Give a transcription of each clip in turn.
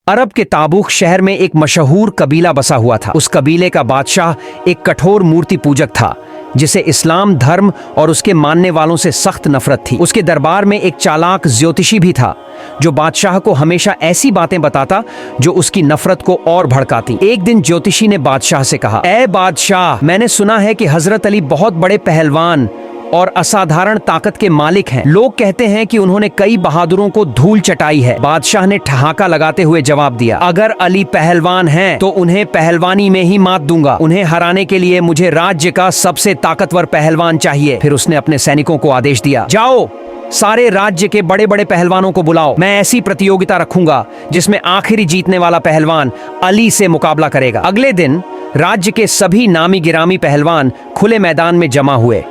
अरब के ताबूक शहर में एक मशहूर कबीला बसा हुआ था। उस कबीले का बादशाह एक कठोर मूर्ति पूजक था जिसे इस्लाम धर्म और उसके मानने वालों से सख्त नफरत थी। उसके दरबार में एक चालाक ज्योतिषी भी था जो बादशाह को हमेशा ऐसी बातें बताता जो उसकी नफरत को और भड़काती। एक दिन ज्योतिषी ने बादशाह से कहा, ऐ बादशाह, मैंने सुना है कि हजरत अली बहुत बड़े पहलवान और असाधारण ताकत के मालिक हैं। लोग कहते हैं कि उन्होंने कई बहादुरों को धूल चटाई है। बादशाह ने ठहाका लगाते हुए जवाब दिया, अगर अली पहलवान हैं तो उन्हें पहलवानी में ही मात दूंगा। उन्हें हराने के लिए मुझे राज्य का सबसे ताकतवर पहलवान चाहिए। फिर उसने अपने सैनिकों को आदेश दिया, जाओ सारे राज्य के बड़े बड़े पहलवानों को बुलाओ। मैं ऐसी प्रतियोगिता रखूंगा जिसमें आखिरी जीतने वाला पहलवान अली से मुकाबला करेगा। अगले दिन राज्य के सभी नामी गिरामी पहलवान खुले मैदान में जमा हुए।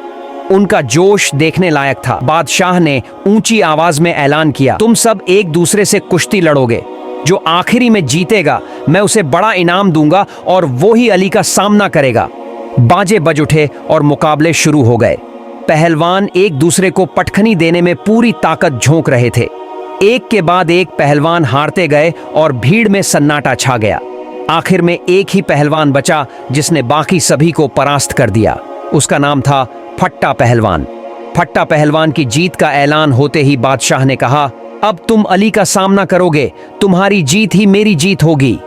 उनका जोश देखने लायक था। बादशाह ने ऊंची आवाज में ऐलान किया, तुम सब एक दूसरे से कुश्ती लड़ोगे। जो आखिरी में जीतेगा मैं उसे बड़ा इनाम दूंगा और वो ही अली का सामना करेगा। बाजे बज उठे और मुकाबले शुरू हो गए। पहलवान एक दूसरे को पटखनी देने में पूरी ताकत झोंक रहे थे। एक के बाद एक पहलवान हारते गए और भीड़ में सन्नाटा छा गया। आखिर में एक ही पहलवान बचा जिसने बाकी सभी को परास्त कर दिया। उसका नाम था फट्टा पहलवान। फट्टा पहलवान की जीत का ऐलान होते ही बादशाह ने कहा, अब तुम अली का सामना करोगे। तुम्हारी जीत ही मेरी जीत होगी।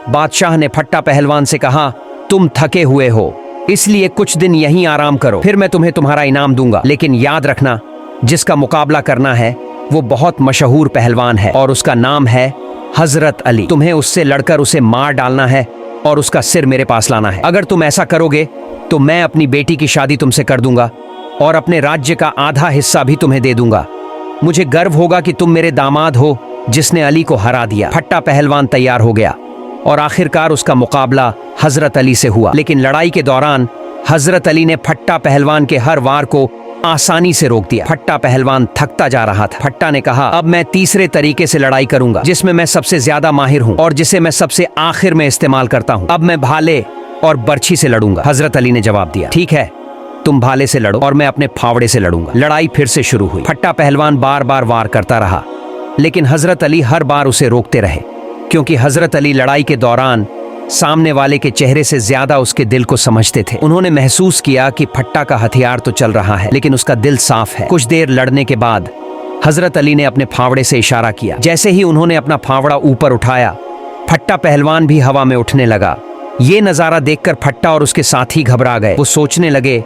बादशाह ने फट्टा पहलवान से कहा, तुम थके हुए हो, इसलिए कुछ दिन यहीं आराम करो, फिर मैं तुम्हें तुम्हारा इनाम दूंगा। लेकिन याद रखना, जिसका मुकाबला करना है वो बहुत मशहूर पहलवान है और उसका नाम है हजरत अली। तुम्हें उससे लड़कर उसे मार डालना है और उसका सिर मेरे पास लाना है। अगर तुम ऐसा करोगे तो मैं अपनी बेटी की शादी तुमसे कर दूंगा और अपने राज्य का आधा हिस्सा भी तुम्हें दे दूंगा। मुझे गर्व होगा कि तुम मेरे दामाद हो जिसने अली को हरा दिया। फट्टा पहलवान तैयार हो गया और आखिरकार उसका मुकाबला हजरत अली से हुआ। लेकिन लड़ाई के दौरान हजरत अली ने फट्टा पहलवान के हर वार को आसानी से रोक दिया। फट्टा पहलवान थकता जा रहा था। फट्टा ने कहा, अब मैं तीसरे तरीके से लड़ाई करूंगा जिसमें मैं सबसे ज्यादा माहिर हूं और जिसे मैं सबसे आखिर में इस्तेमाल करता हूं। अब मैं भाले और बर्छी से लड़ूंगा। हजरत अली ने जवाब दिया, ठीक है, तुम भाले से लड़ो और मैं अपने फावड़े से लड़ूंगा। लड़ाई फिर से शुरू हुई। फट्टा पहलवान बार बार वार करता रहा लेकिन हजरत अली हर बार उसे रोकते रहे, क्योंकि हजरत अली लड़ाई के दौरान सामने वाले के चेहरे से ज्यादा उसके दिल को समझते थे। उन्होंने महसूस किया कि फट्टा का हथियार तो चल रहा है लेकिन उसका दिल साफ है। कुछ देर लड़ने के बाद हजरत अली ने अपने फावड़े से इशारा किया। जैसे ही उन्होंने अपना फावड़ा ऊपर उठाया, फट्टा पहलवान भी हवा में उठने लगा। ये नजारा देखकर फट्टा और उसके साथी घबरा गए। वो सोचने लगे,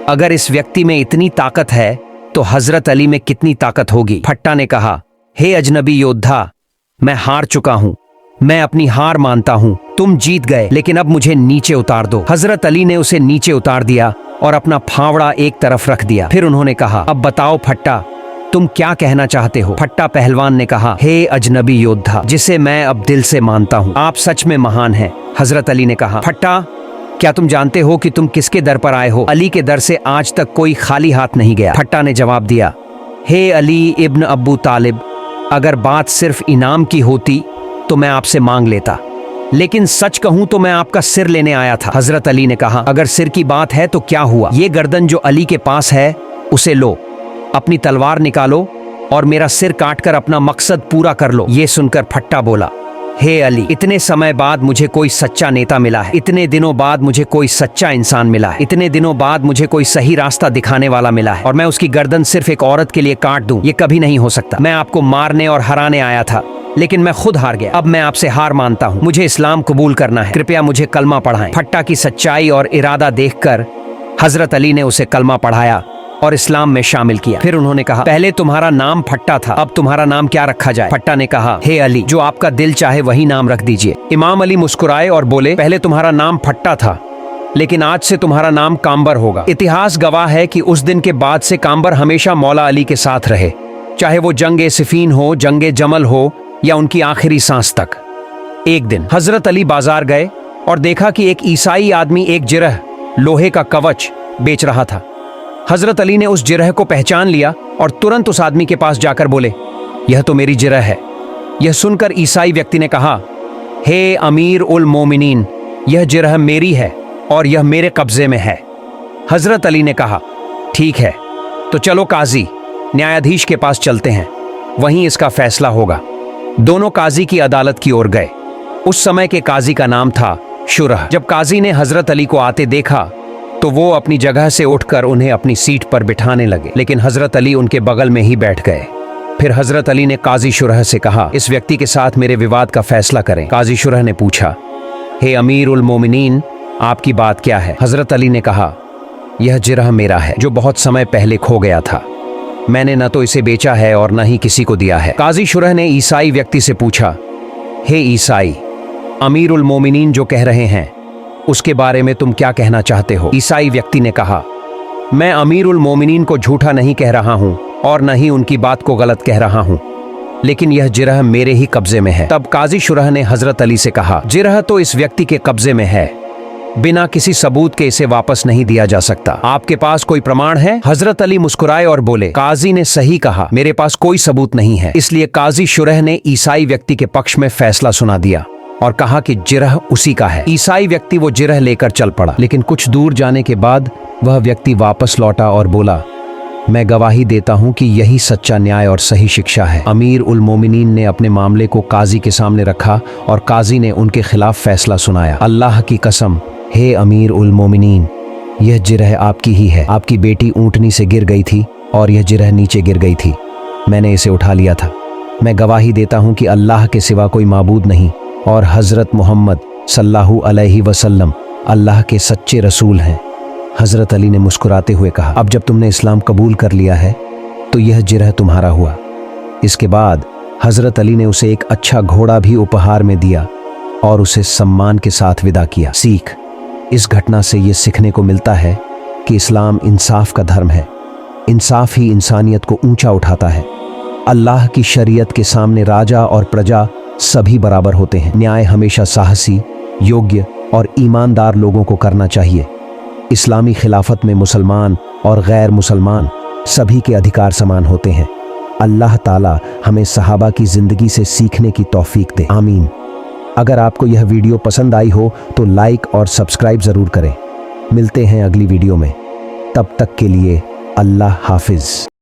अगर इस व्यक्ति में इतनी ताकत है तो हजरत अली में कितनी ताकत होगी। फट्टा ने कहा, हे अजनबी योद्धा, मैं हार चुका हूं, मैं अपनी हार मानता हूं। तुम जीत गए लेकिन अब मुझे नीचे उतार दो। हजरत अली ने उसे नीचे उतार दिया और अपना फावड़ा एक तरफ रख दिया। फिर उन्होंने कहा, अब बताओ फट्टा, तुम क्या कहना चाहते हो। फट्टा पहलवान ने कहा, हे अजनबी योद्धा जिसे मैं अब दिल से मानता हूँ, आप सच में महान हैं। हजरत अली ने कहा, फट्टा, क्या तुम जानते हो कि तुम किसके दर पर आए हो। अली के दर से आज तक कोई खाली हाथ नहीं गया। फट्टा ने जवाब दिया, हे अली इब्न अब्बू तालिब, अगर बात सिर्फ इनाम की होती तो मैं आपसे मांग लेता, लेकिन सच कहूं तो मैं आपका सिर लेने आया था। हजरत अली ने कहा, अगर सिर की बात है तो क्या हुआ, ये गर्दन जो अली के पास है उसे लो, अपनी तलवार निकालो और मेरा सिर काटकर अपना मकसद पूरा कर लो। ये सुनकर फट्टा बोला, हे अली, इतने समय बाद मुझे कोई सच्चा नेता मिला है, इतने दिनों बाद मुझे कोई सच्चा इंसान मिला है, इतने दिनों बाद मुझे कोई सही रास्ता दिखाने वाला मिला है और मैं उसकी गर्दन सिर्फ एक औरत के लिए काट दूं, ये कभी नहीं हो सकता। मैं आपको मारने और हराने आया था लेकिन मैं खुद हार गया। अब मैं आपसे हार मानता हूँ, मुझे इस्लाम कबूल करना है, कृपया मुझे कलमा पढ़ाएं। फट्टा की सच्चाई और इरादा देखकर हजरत अली ने उसे कलमा पढ़ाया और इस्लाम में शामिल किया। फिर उन्होंने कहा, पहले तुम्हारा नाम फट्टा था, अब तुम्हारा नाम क्या रखा जाए। फट्टा ने कहा, हे अली, जो आपका दिल चाहे वही नाम रख दीजिए। इमाम अली मुस्कुराए और बोले, पहले तुम्हारा नाम फट्टा था लेकिन आज से तुम्हारा नाम काम्बर होगा। इतिहास गवाह है कि उस दिन के बाद से काम्बर हमेशा मौला अली के साथ रहे, चाहे वो जंगे सिफीन हो, जंगे जमल हो या उनकी आखिरी सांस तक। एक दिन हजरत अली बाजार गए और देखा कि एक ईसाई आदमी एक जिरह लोहे का कवच बेच रहा था। हजरत अली ने उस जिरह को पहचान लिया और तुरंत उस आदमी के पास जाकर बोले, यह तो मेरी जिरह है। यह सुनकर ईसाई व्यक्ति ने कहा, हे अमीर उल मोमिनीन, यह जिरह मेरी है और यह मेरे कब्जे में है। हजरत अली ने कहा, ठीक है, तो चलो काजी न्यायाधीश के पास चलते हैं, वहीं इसका फैसला होगा। दोनों काजी की अदालत की ओर गए। उस समय के काजी का नाम था शुरह। जब काजी ने हजरत अली को आते देखा तो वो अपनी जगह से उठकर उन्हें अपनी सीट पर बिठाने लगे, लेकिन हजरत अली उनके बगल में ही बैठ गए। फिर हजरत अली ने काजी शुरह से कहा, इस व्यक्ति के साथ मेरे विवाद का फैसला करें। काजी शुरह ने पूछा, हे अमीर उल मोमिनीन, आपकी बात क्या है? हजरत अली ने कहा, यह जिरह मेरा है जो बहुत समय पहले खो गया था। मैंने न तो इसे बेचा है और न ही किसी को दिया है। काजी शुरह ने ईसाई व्यक्ति से पूछा, हे ईसाई, अमीर उल मोमिनीन जो कह रहे हैं उसके बारे में तुम क्या कहना चाहते हो? ईसाई व्यक्ति ने कहा, मैं अमीर उल मोमिनीन को झूठा नहीं कह रहा हूं और न ही उनकी बात को गलत कह रहा हूं, लेकिन यह जिरह मेरे ही कब्जे में है। तब काजी शुरह ने हजरत अली से कहा, जिरह तो इस व्यक्ति के कब्जे में है, बिना किसी सबूत के इसे वापस नहीं दिया जा सकता। आपके पास कोई प्रमाण है? हजरत अली मुस्कुराए और बोले, काजी ने सही कहा, मेरे पास कोई सबूत नहीं है। इसलिए काजी शुरह ने ईसाई व्यक्ति के पक्ष में फैसला सुना दिया और कहा कि जिरह उसी का है। ईसाई व्यक्ति वो जिरह लेकर चल पड़ा, लेकिन कुछ दूर जाने के बाद वह व्यक्ति वापस लौटा और बोला, मैं गवाही देता हूं कि यही सच्चा न्याय और सही शिक्षा है। अमीर उल मोमिनीन ने अपने मामले को काजी के सामने रखा और काजी ने उनके खिलाफ फैसला सुनाया। अल्लाह की कसम, हे अमीर उल मोमिनीन, यह जिरह आपकी ही है। आपकी बेटी ऊंटनी से गिर गई थी और यह जिरह नीचे गिर गई थी। मैंने इसे उठा लिया था। मैं गवाही देता हूं कि अल्लाह के सिवा कोई माबूद नहीं और हजरत मोहम्मद सल्लल्लाहु अलैहि वसल्लम अल्लाह के सच्चे रसूल हैं। हजरत अली ने मुस्कुराते हुए कहा, अब जब तुमने इस्लाम कबूल कर लिया है तो यह जिरह तुम्हारा हुआ। इसके बाद हजरत अली ने उसे एक अच्छा घोड़ा भी उपहार में दिया और उसे सम्मान के साथ विदा किया। सीख, इस घटना से ये सीखने को मिलता है कि इस्लाम इंसाफ का धर्म है। इंसाफ ही इंसानियत को ऊंचा उठाता है। अल्लाह की शरीयत के सामने राजा और प्रजा सभी बराबर होते हैं। न्याय हमेशा साहसी, योग्य और ईमानदार लोगों को करना चाहिए। इस्लामी खिलाफत में मुसलमान और गैर मुसलमान सभी के अधिकार समान होते हैं। अल्लाह ताला हमें सहाबा की जिंदगी से सीखने की तौफीक दे, आमीन। अगर आपको यह वीडियो पसंद आई हो तो लाइक और सब्सक्राइब जरूर करें। मिलते हैं अगली वीडियो में, तब तक के लिए अल्लाह हाफिज।